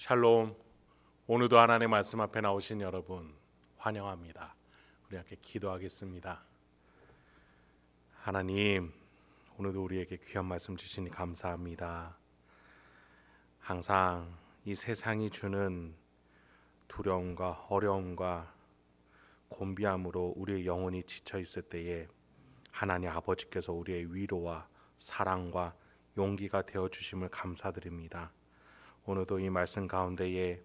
샬롬. 오늘도 하나님의 말씀 앞에 나오신 여러분 환영합니다. 우리 함께 기도하겠습니다. 하나님, 오늘도 우리에게 귀한 말씀 주시니 감사합니다. 항상 이 세상이 주는 두려움과 어려움과 곤비함으로 우리의 영혼이 지쳐 있을 때에 하나님 아버지께서 우리의 위로와 사랑과 용기가 되어 주심을 감사드립니다. 오늘도 이 말씀 가운데에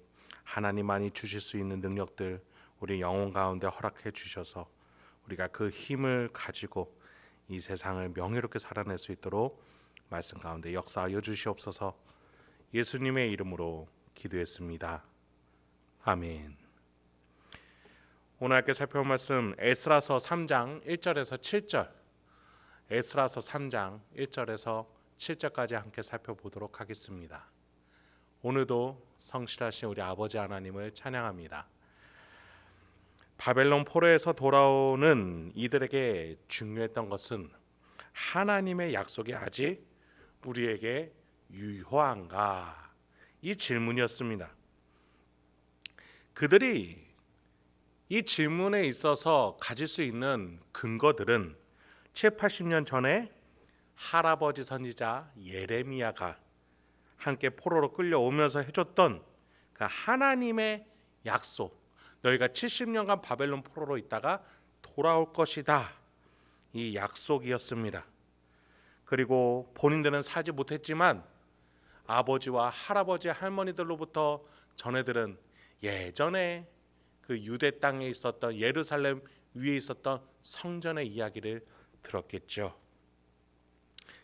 하나님만이 주실 수 있는 능력들 우리 영혼 가운데 허락해 주셔서 우리가 그 힘을 가지고 이 세상을 명예롭게 살아낼 수 있도록 말씀 가운데 역사하여 주시옵소서. 예수님의 이름으로 기도했습니다. 아멘. 오늘 함께 살펴볼 말씀 에스라서 3장 1절에서 7절, 에스라서 3장 1절에서 7절까지 함께 살펴보도록 하겠습니다. 오늘도 성실하신 우리 아버지 하나님을 찬양합니다. 바벨론 포로에서 돌아오는 이들에게 중요했던 것은 하나님의 약속이 아직 우리에게 유효한가? 이 질문이었습니다. 그들이 이 질문에 있어서 가질 수 있는 근거들은 7, 80년 전에 할아버지 선지자 예레미야가 함께 포로로 끌려오면서 해줬던 그 하나님의 약속, 너희가 70년간 바벨론 포로로 있다가 돌아올 것이다, 이 약속이었습니다. 그리고 본인들은 살지 못했지만 아버지와 할아버지 할머니들로부터 전해들은 예전에 그 유대 땅에 있었던 예루살렘 위에 있었던 성전의 이야기를 들었겠죠.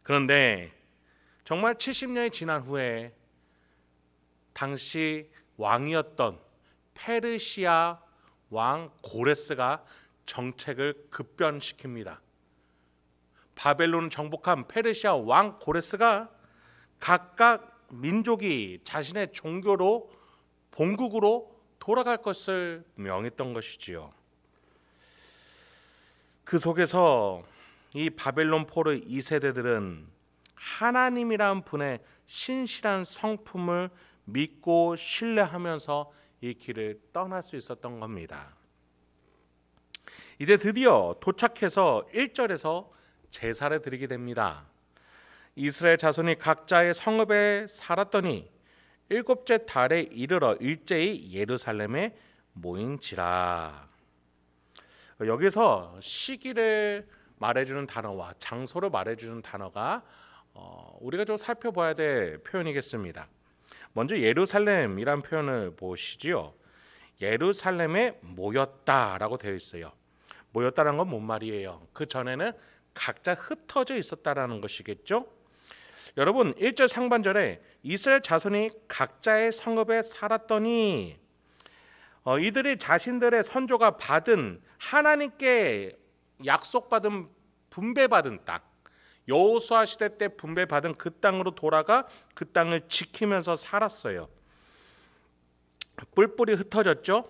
그런데 정말 70년이 지난 후에 당시 왕이었던 페르시아 왕 고레스가 정책을 급변시킵니다. 바벨론을 정복한 페르시아 왕 고레스가 각각 민족이 자신의 종교로 본국으로 돌아갈 것을 명했던 것이지요. 그 속에서 이 바벨론 포로 2세대들은 하나님이란 분의 신실한 성품을 믿고 신뢰하면서 이 길을 떠날 수 있었던 겁니다. 이제 드디어 도착해서 1절에서 제사를 드리게 됩니다. 이스라엘 자손이 각자의 성읍에 살았더니 7째 달에 이르러 일제히 예루살렘에 모인지라. 여기서 시기를 말해주는 단어와 장소를 말해주는 단어가 우리가 좀 살펴봐야 될 표현이겠습니다. 먼저 예루살렘이란 표현을 보시지요. 예루살렘에 모였다라고 되어 있어요. 모였다는 건 뭔 말이에요? 그 전에는 각자 흩어져 있었다라는 것이겠죠. 여러분, 1절 상반절에 이스라엘 자손이 각자의 성읍에 살았더니 이들이 자신들의 선조가 받은 하나님께 약속받은 분배받은 땅, 여호수아 시대 때 분배받은 그 땅으로 돌아가 그 땅을 지키면서 살았어요. 뿔뿔이 흩어졌죠.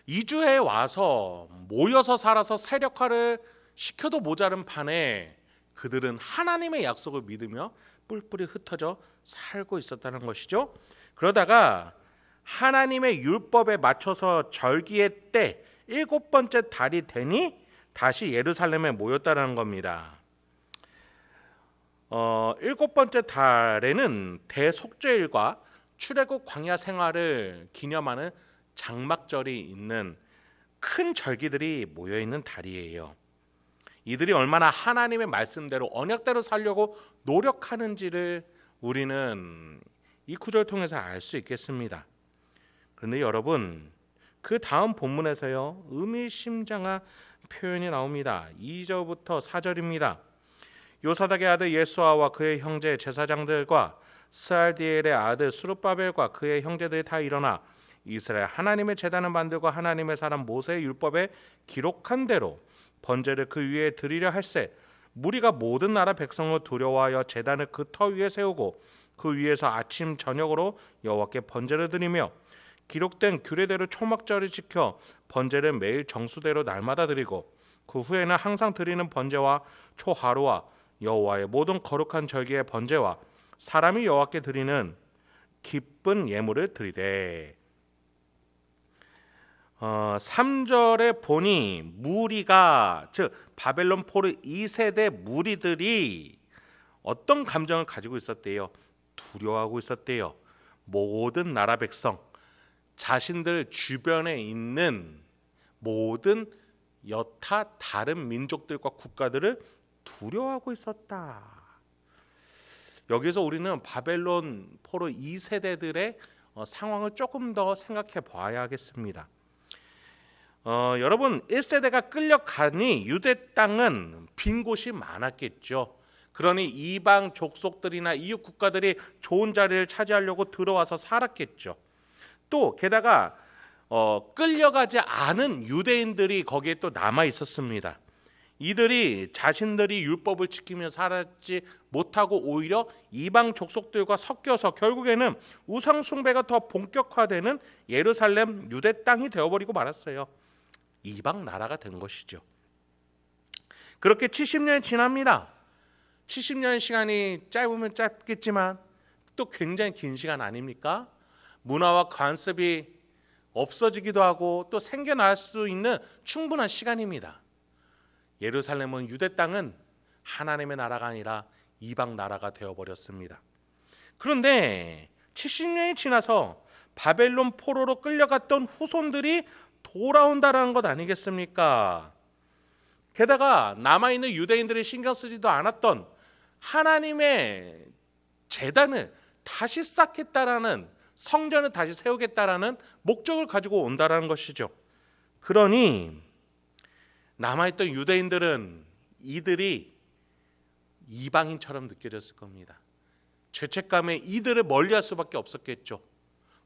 이주해 와서 모여서 살아서 세력화를 시켜도 모자른 판에 그들은 하나님의 약속을 믿으며 뿔뿔이 흩어져 살고 있었다는 것이죠. 그러다가 하나님의 율법에 맞춰서 절기의 때 7번째 달이 되니 다시 예루살렘에 모였다는 겁니다. 7번째 달에는 대속죄일과 출애굽 광야 생활을 기념하는 장막절이 있는 큰 절기들이 모여있는 달이에요. 이들이 얼마나 하나님의 말씀대로 언약대로 살려고 노력하는지를 우리는 이 구절을 통해서 알 수 있겠습니다. 그런데 여러분, 그 다음 본문에서요, 의미심장한 표현이 나옵니다. 2절부터 4절입니다. 요사닥의 아들 예수아와 그의 형제 제사장들과 스알디엘의 아들 스룹바벨과 그의 형제들이 다 일어나 이스라엘 하나님의 제단을 만들고 하나님의 사람 모세의 율법에 기록한 대로 번제를 그 위에 드리려 할세, 무리가 모든 나라 백성을 두려워하여 제단을 그 터 위에 세우고 그 위에서 아침 저녁으로 여호와께 번제를 드리며 기록된 규례대로 초막절을 지켜 번제를 매일 정수대로 날마다 드리고 그 후에는 항상 드리는 번제와 초하루와 여호와의 모든 거룩한 절기의 번제와 사람이 여호와께 드리는 기쁜 예물을 드리되 3절에 보니 무리가 즉 바벨론 포로 2세대 무리들이 어떤 감정을 가지고 있었대요? 두려워하고 있었대요. 모든 나라 백성, 자신들 주변에 있는 모든 여타 다른 민족들과 국가들을 두려워하고 있었다. 여기서 우리는 바벨론 포로 2세대들의 상황을 조금 더 생각해 봐야 하겠습니다. 여러분 1세대가 끌려가니 유대 땅은 빈 곳이 많았겠죠. 그러니 이방 족속들이나 이웃 국가들이 좋은 자리를 차지하려고 들어와서 살았겠죠. 또 게다가 끌려가지 않은 유대인들이 거기에 또 남아 있었습니다. 이들이 자신들이 율법을 지키며 살았지 못하고 오히려 이방 족속들과 섞여서 결국에는 우상 숭배가 더 본격화되는 예루살렘 유대 땅이 되어버리고 말았어요. 이방 나라가 된 것이죠. 그렇게 70년이 지납니다. 70년 시간이 짧으면 짧겠지만 또 굉장히 긴 시간 아닙니까? 문화와 관습이 없어지기도 하고 또 생겨날 수 있는 충분한 시간입니다. 예루살렘은 유대 땅은 하나님의 나라가 아니라 이방 나라가 되어버렸습니다. 그런데 70년이 지나서 바벨론 포로로 끌려갔던 후손들이 돌아온다라는 것 아니겠습니까? 게다가 남아있는 유대인들이 신경 쓰지도 않았던 하나님의 제단을 다시 쌓겠다라는, 성전을 다시 세우겠다라는 목적을 가지고 온다라는 것이죠. 그러니 남아있던 유대인들은 이들이 이방인처럼 느껴졌을 겁니다. 죄책감에 이들을 멀리할 수밖에 없었겠죠.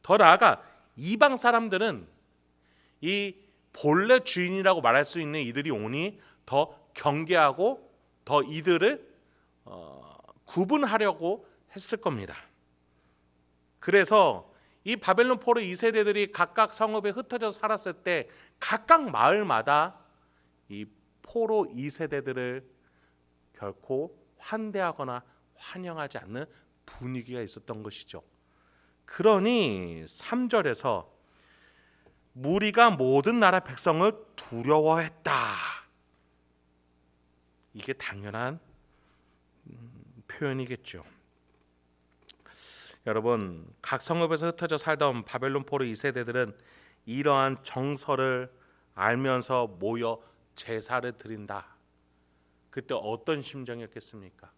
더 나아가 이방 사람들은 이 본래 주인이라고 말할 수 있는 이들이 오니 더 경계하고 더 이들을 구분하려고 했을 겁니다. 그래서 이 바벨론 포로 2세대들이 각각 성읍에 흩어져 살았을 때 각각 마을마다 이 포로 2세대들을 결코 환대하거나 환영하지 않는 분위기가 있었던 것이죠. 그러니 3절에서 무리가 모든 나라 백성을 두려워했다. 이게 당연한 표현이겠죠. 여러분, 각 성읍에서 흩어져 살던 바벨론 포로 2세대들은 이러한 정서를 알면서 모여 제사를 드린다. 그때 어떤 심정이었겠습니까?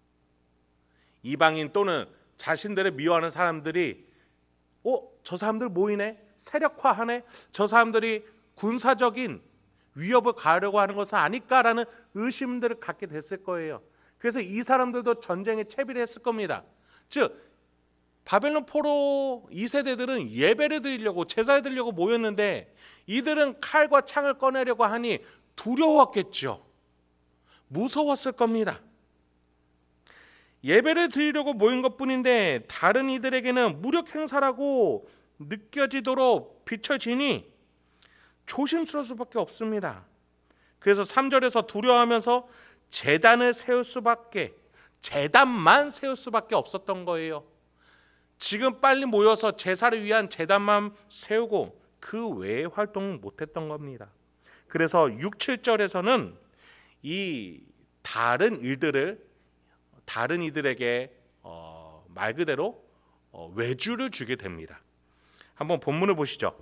이방인 또는 자신들을 미워하는 사람들이 저 사람들 모이네? 세력화하네? 저 사람들이 군사적인 위협을 가하려고 하는 것은 아닐까라는 의심들을 갖게 됐을 거예요. 그래서 이 사람들도 전쟁에 채비를 했을 겁니다. 즉 바벨론 포로 2세대들은 예배를 드리려고, 제사를 드리려고 모였는데 이들은 칼과 창을 꺼내려고 하니 두려웠겠죠. 무서웠을 겁니다. 예배를 드리려고 모인 것뿐인데 다른 이들에게는 무력 행사라고 느껴지도록 비춰지니 조심스러울 수밖에 없습니다. 그래서 3절에서 두려워하면서 제단을 세울 수밖에, 제단만 세울 수밖에 없었던 거예요. 지금 빨리 모여서 제사를 위한 제단만 세우고 그 외의 활동은 못했던 겁니다. 그래서 6, 7절에서는 이 다른 이들에게 말 그대로 외주를 주게 됩니다. 한번 본문을 보시죠.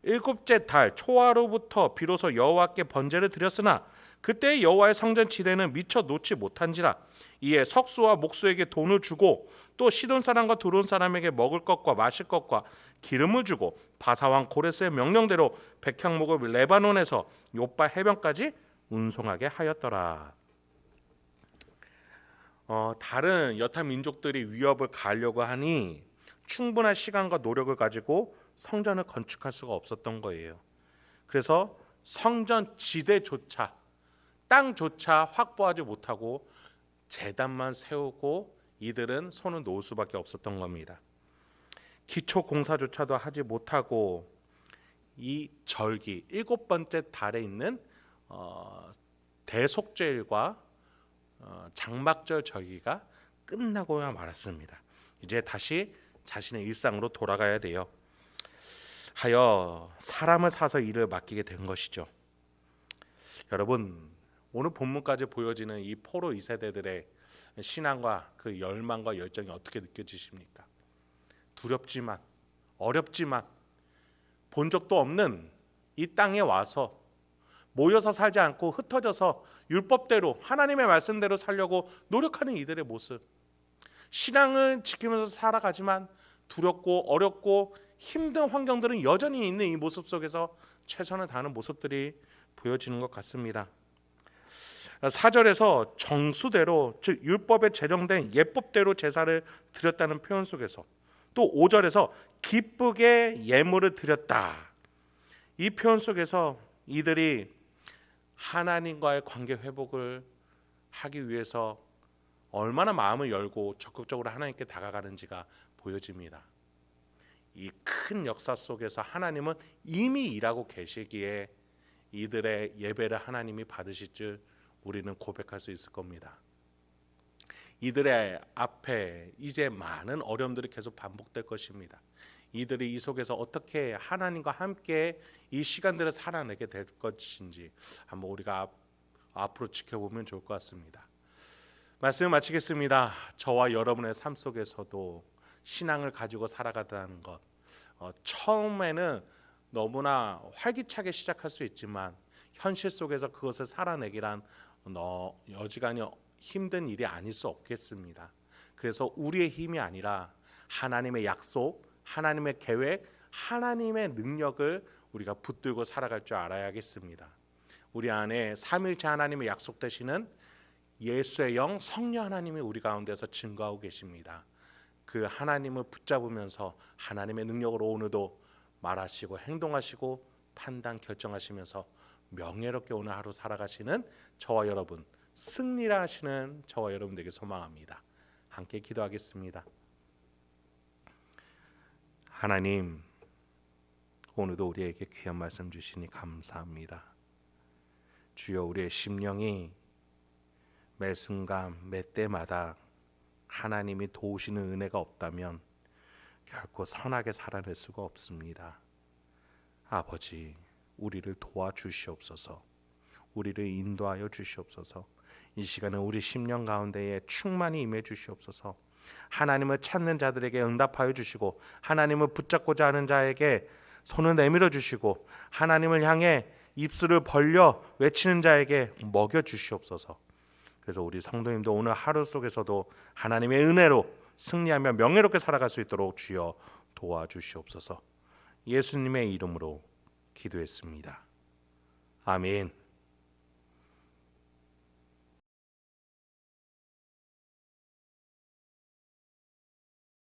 일곱째 달 초하루부터 비로소 여호와께 번제를 드렸으나 그때 여호와의 성전 지대는 미처 놓지 못한지라. 이에 석수와 목수에게 돈을 주고 또 시돈 사람과 두론 사람에게 먹을 것과 마실 것과 기름을 주고 바사왕 고레스의 명령대로 백향목을 레바논에서 요빠 해변까지 운송하게 하였더라. 다른 여타 민족들이 위협을 가하려고 하니 충분한 시간과 노력을 가지고 성전을 건축할 수가 없었던 거예요. 그래서 성전 지대조차, 땅조차 확보하지 못하고 제단만 세우고 이들은 손을 놓을 수밖에 없었던 겁니다. 기초 공사조차도 하지 못하고 이 절기, 7번째 달에 있는 대속죄일과 장막절 절기가 끝나고야 말았습니다. 이제 다시 자신의 일상으로 돌아가야 돼요. 하여 사람을 사서 일을 맡기게 된 것이죠. 여러분, 오늘 본문까지 보여지는 이 포로 2세대들의 신앙과 그 열망과 열정이 어떻게 느껴지십니까? 두렵지만 어렵지만 본 적도 없는 이 땅에 와서 모여서 살지 않고 흩어져서 율법대로 하나님의 말씀대로 살려고 노력하는 이들의 모습, 신앙을 지키면서 살아가지만 두렵고 어렵고 힘든 환경들은 여전히 있는 이 모습 속에서 최선을 다하는 모습들이 보여지는 것 같습니다. 4절에서 정수대로, 즉 율법에 제정된 예법대로 제사를 드렸다는 표현 속에서, 또 5절에서 기쁘게 예물을 드렸다, 이 표현 속에서 이들이 하나님과의 관계 회복을 하기 위해서 얼마나 마음을 열고 적극적으로 하나님께 다가가는지가 보여집니다. 이 큰 역사 속에서 하나님은 이미 일하고 계시기에 이들의 예배를 하나님이 받으실 줄 우리는 고백할 수 있을 겁니다. 이들의 앞에 이제 많은 어려움들이 계속 반복될 것입니다. 이들이 이 속에서 어떻게 하나님과 함께 이 시간들을 살아내게 될 것인지 한번 우리가 앞으로 지켜보면 좋을 것 같습니다. 말씀을 마치겠습니다. 저와 여러분의 삶 속에서도 신앙을 가지고 살아가다는 것, 처음에는 너무나 활기차게 시작할 수 있지만 현실 속에서 그것을 살아내기란 여지간히 힘든 일이 아닐 수 없겠습니다. 그래서 우리의 힘이 아니라 하나님의 약속, 하나님의 계획, 하나님의 능력을 우리가 붙들고 살아갈 줄 알아야겠습니다. 우리 안에 삼위일체 하나님의 약속 되시는 예수의 영 성령 하나님이 우리 가운데서 증거하고 계십니다. 그 하나님을 붙잡으면서 하나님의 능력으로 오늘도 말하시고 행동하시고 판단 결정하시면서 명예롭게 오늘 하루 살아가시는 저와 여러분, 승리를 하시는 저와 여러분에게 소망합니다. 함께 기도하겠습니다. 하나님, 오늘도 우리에게 귀한 말씀 주시니 감사합니다. 주여, 우리의 심령이 매 순간 매 때마다 하나님이 도우시는 은혜가 없다면 결코 선하게 살아낼 수가 없습니다. 아버지, 우리를 도와주시옵소서. 우리를 인도하여 주시옵소서. 이 시간에 우리 심령 가운데에 충만히 임해 주시옵소서. 하나님을 찾는 자들에게 응답하여 주시고, 하나님을 붙잡고자 하는 자에게 손을 내밀어 주시고, 하나님을 향해 입술을 벌려 외치는 자에게 먹여 주시옵소서. 그래서 우리 성도님도 오늘 하루 속에서도 하나님의 은혜로 승리하며 명예롭게 살아갈 수 있도록 주여 도와주시옵소서. 예수님의 이름으로 기도했습니다. 아멘.